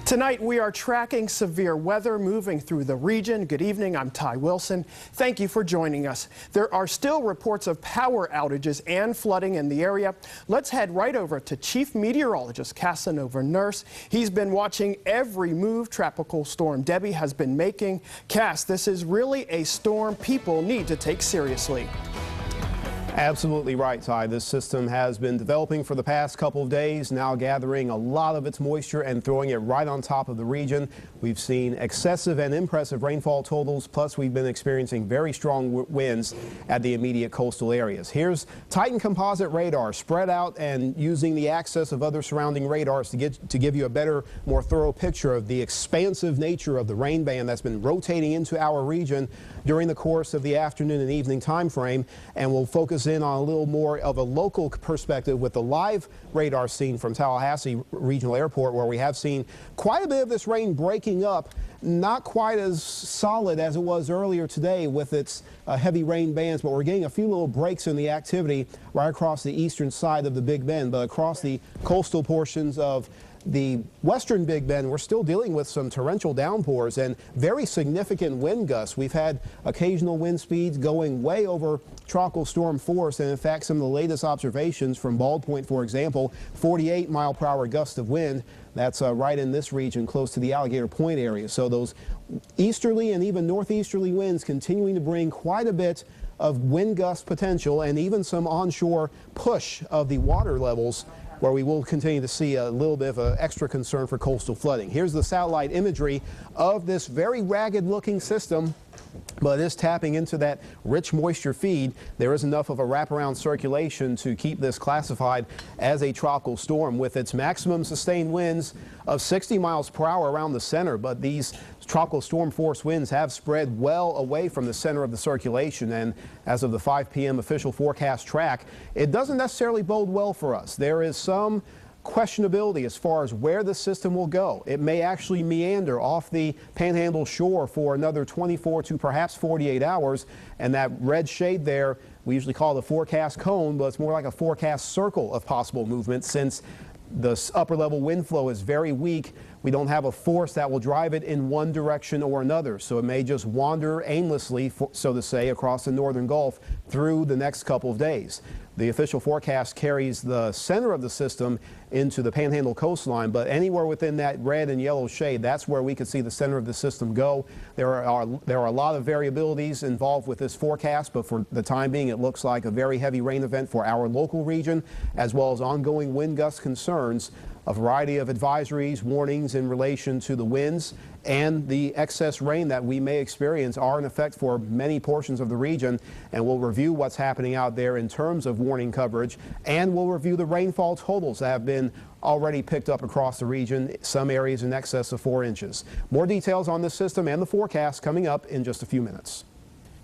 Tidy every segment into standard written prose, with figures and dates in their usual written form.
Tonight, we are tracking severe weather moving through the region. Good evening, I'm Ty Wilson. Thank you for joining us. There are still reports of power outages and flooding in the area. Let's head right over to Chief Meteorologist Casanova Nurse. He's been watching every move Tropical Storm Debby has been making. Cass, this is really a storm people need to take seriously. Absolutely right, Ty. This system has been developing for the past couple of days, now gathering a lot of its moisture and throwing it right on top of the region. We've seen excessive and impressive rainfall totals, plus we've been experiencing very strong winds at the immediate coastal areas. Here's Titan composite radar spread out and using the access of other surrounding radars to give you a better, more thorough picture of the expansive nature of the rain band that's been rotating into our region during the course of the afternoon and evening time frame, and we'll focus in on a little more of a local perspective with the live radar scene from Tallahassee Regional Airport, where we have seen quite a bit of this rain breaking up. Not quite as solid as it was earlier today with its heavy rain bands, but we're getting a few little breaks in the activity right across the eastern side of the Big Bend, but across the coastal portions of the western Big Bend, we're still dealing with some torrential downpours and very significant wind gusts. We've had occasional wind speeds going way over tropical storm force, and in fact some of the latest observations from Bald Point, for example, 48-mile-per-hour gust of wind. That's right in this region close to the Alligator Point area. So those easterly and even northeasterly winds continuing to bring quite a bit of wind gust potential and even some onshore push of the water levels, where we will continue to see a little bit of an extra concern for coastal flooding. Here's the satellite imagery of this very ragged looking system, but it is tapping into that rich moisture feed. There is enough of a wraparound circulation to keep this classified as a tropical storm with its maximum sustained winds of 60 miles per hour around the center. But these tropical storm force winds have spread well away from the center of the circulation, and as of the 5 p.m. official forecast track, it doesn't necessarily bode well for us. There is some questionability as far as where the system will go. It may actually meander off the Panhandle shore for another 24 to perhaps 48 hours, and that red shade there we usually call the forecast cone, but it's more like a forecast circle of possible movement. Since the upper level wind flow is very weak, we don't have a force that will drive it in one direction or another, so it may just wander aimlessly, so to say, across the northern Gulf through the next couple of days. The official forecast carries the center of the system into the Panhandle coastline, but anywhere within that red and yellow shade, that's where we could see the center of the system go. There are a lot of variabilities involved with this forecast, but for the time being, it looks like a very heavy rain event for our local region, as well as ongoing wind gust concerns. A variety of advisories, warnings in relation to the winds and the excess rain that we may experience are in effect for many portions of the region, and we'll review what's happening out there in terms of warning coverage, and we'll review the rainfall totals that have been already picked up across the region, some areas in excess of 4 inches. More details on this system and the forecast coming up in just a few minutes.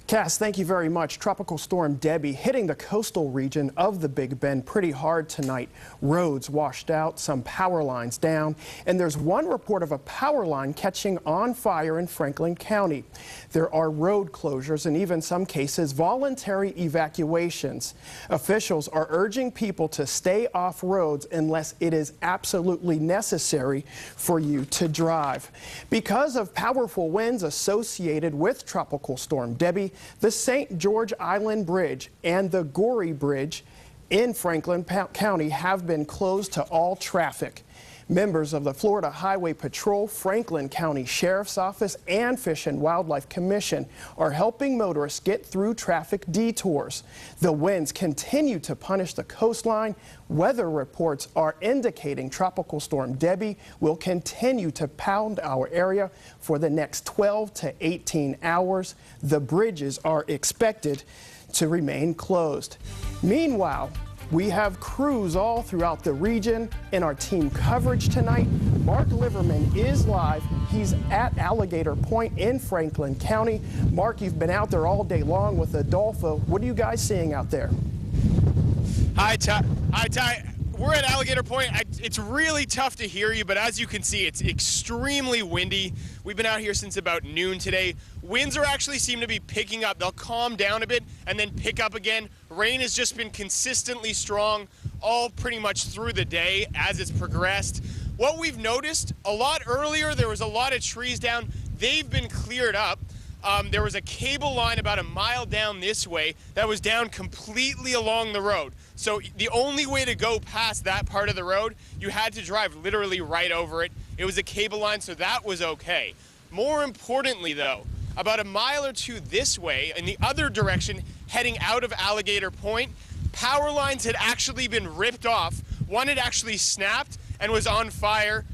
Cass, thank you very much. Tropical Storm Debby hitting the coastal region of the Big Bend pretty hard tonight. Roads washed out, some power lines down, and there's one report of a power line catching on fire in Franklin County. There are road closures and even some cases voluntary evacuations. Officials are urging people to stay off roads unless it is absolutely necessary for you to drive. Because of powerful winds associated with Tropical Storm Debby, the St. George Island Bridge and the Goree Bridge in Franklin County have been closed to all traffic. Members of the Florida Highway Patrol, Franklin County Sheriff's Office, and Fish and Wildlife Commission are helping motorists get through traffic detours. The winds continue to punish the coastline. Weather reports are indicating Tropical Storm Debby will continue to pound our area for the next 12 to 18 hours. The bridges are expected to remain closed. Meanwhile, we have crews all throughout the region in our team coverage tonight. Mark Liverman is live. He's at Alligator Point in Franklin County. Mark, you've been out there all day long with Adolfo. What are you guys seeing out there? Hi, Ty. We're at Alligator Point. It's really tough to hear you, but as you can see, it's extremely windy. We've been out here since about noon today. Winds actually seem to be picking up. They'll calm down a bit and then pick up again. Rain has just been consistently strong all pretty much through the day as it's progressed. What we've noticed, a lot earlier, there was a lot of trees down. They've been cleared up. There was a cable line about a mile down this way that was down completely along the road. So the only way to go past that part of the road, you had to drive literally right over it. It was a cable line, so that was okay. More importantly, though, about a mile or two this way, in the other direction, heading out of Alligator Point, power lines had actually been ripped off. One had actually snapped and was on fire.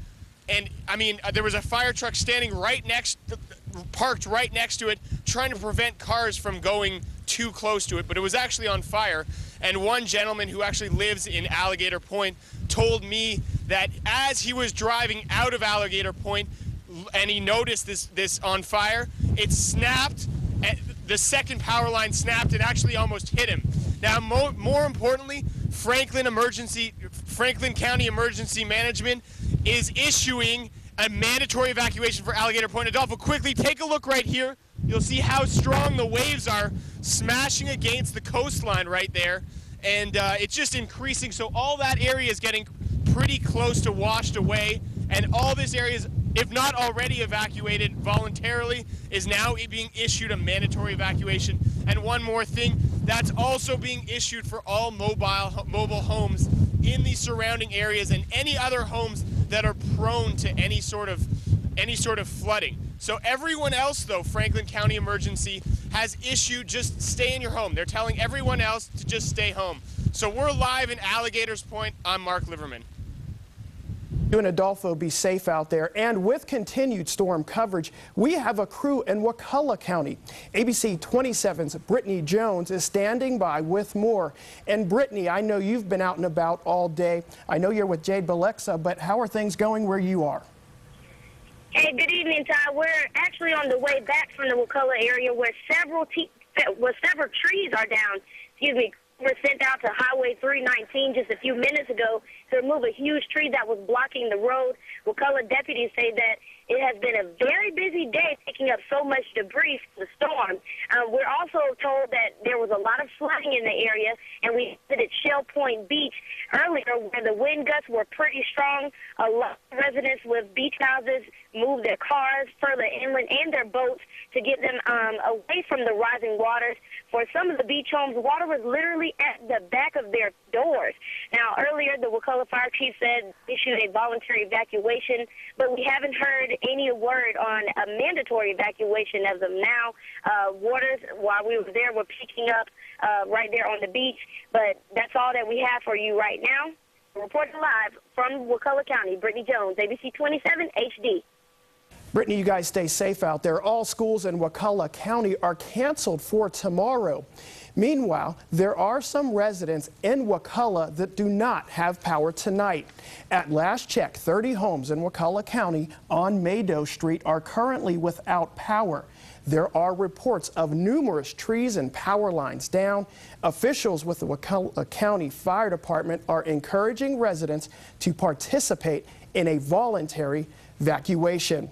And I mean, there was a fire truck standing parked right next to it, trying to prevent cars from going too close to it, but it was actually on fire. And one gentleman who actually lives in Alligator Point told me that as he was driving out of Alligator Point and he noticed this on fire, it snapped, the second power line snapped and actually almost hit him. Now, more importantly, Franklin County Emergency Management is issuing a mandatory evacuation for Alligator Point. Adolfo, quickly take a look right here. You'll see how strong the waves are smashing against the coastline right there. And it's just increasing. So all that area is getting pretty close to washed away. And all this area is, if not already evacuated voluntarily, is now being issued a mandatory evacuation. And one more thing, that's also being issued for all mobile homes in the surrounding areas and any other homes that are prone to any sort of flooding. So everyone else, though, Franklin County Emergency has issued just stay in your home. They're telling everyone else to just stay home. So we're live in Alligators Point. I'm Mark Liverman. You and Adolfo, be safe out there. And with continued storm coverage, we have a crew in Wakulla County. ABC 27's Brittany Jones is standing by with more. And Brittany, I know you've been out and about all day. I know you're with Jade Balexa, but how are things going where you are? Hey, good evening, Ty. We're actually on the way back from the Wakulla area where several trees are down. Were sent out to Highway 319 just a few minutes ago to remove a huge tree that was blocking the road. Wakulla deputies say that it has been a very busy day, picking up so much debris from the storm. We're also told that there was a lot of flooding in the area, and we visited Shell Point Beach earlier where the wind gusts were pretty strong. A lot of residents with beach houses moved their cars further inland and their boats to get them away from the rising waters. For some of the beach homes, water was literally at the back of their doors. Now, earlier, the Wakulla Fire Chief said issued a voluntary evacuation, but we haven't heard any word on a mandatory evacuation as of now. Waters, while we were there, were picking up right there on the beach, but that's all that we have for you right now. Reporting live from Wakulla County, Brittany Jones, ABC 27 HD. Brittany, you guys stay safe out there. All schools in Wakulla County are canceled for tomorrow. Meanwhile, there are some residents in Wakulla that do not have power tonight. At last check, 30 homes in Wakulla County on Maydoe Street are currently without power. There are reports of numerous trees and power lines down. Officials with the Wakulla County Fire Department are encouraging residents to participate in a voluntary evacuation.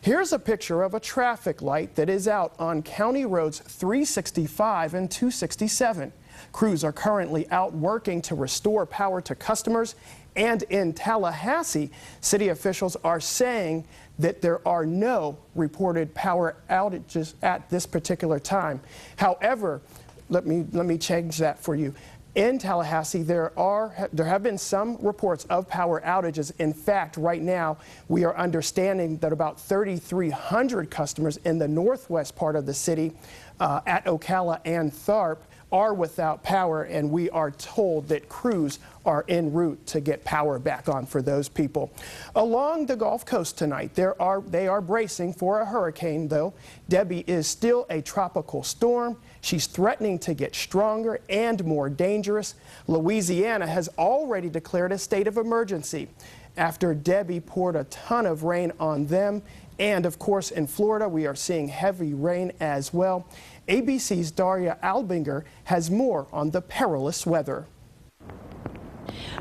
Here's a picture of a traffic light that is out on County Roads 365 and 267. Crews are currently out working to restore power to customers. And in Tallahassee, city officials are saying that there are no reported power outages at this particular time. However, let me change that for you. In Tallahassee, there have been some reports of power outages. In fact, right now, we are understanding that about 3,300 customers in the northwest part of the city at Ocala and Tharp are without power, and we are told that crews are en route to get power back on for those people. Along the Gulf Coast tonight, they are bracing for a hurricane, though. Debby is still a tropical storm. She's threatening to get stronger and more dangerous. Louisiana has already declared a state of emergency after Debby poured a ton of rain on them. And of course, in Florida, we are seeing heavy rain as well. ABC's Daria Albinger has more on the perilous weather.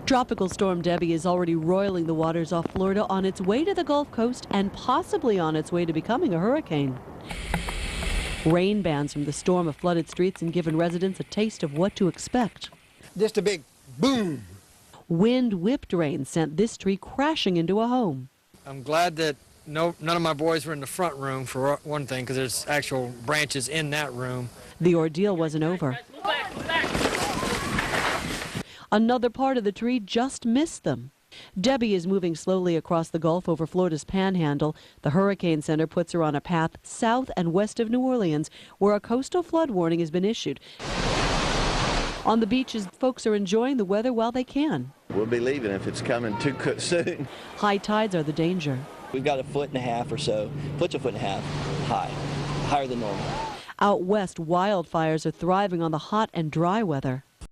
Tropical storm Debby is already roiling the waters off Florida on its way to the Gulf Coast and possibly on its way to becoming a hurricane. Rain bands from the storm have flooded streets and given residents a taste of what to expect. Just a big boom. Wind-whipped rain sent this tree crashing into a home. I'm glad that none of my boys were in the front room, for one thing, because there's actual branches in that room. The ordeal wasn't over. Another part of the tree just missed them. Debby is moving slowly across the Gulf over Florida's panhandle. The Hurricane Center puts her on a path south and west of New Orleans, where a coastal flood warning has been issued. On the beaches, folks are enjoying the weather while they can. We'll be leaving if it's coming too soon. High tides are the danger. We've got 1.5 feet or so, 1.5 feet high, higher than normal. Out west, wildfires are thriving on the hot and dry weather.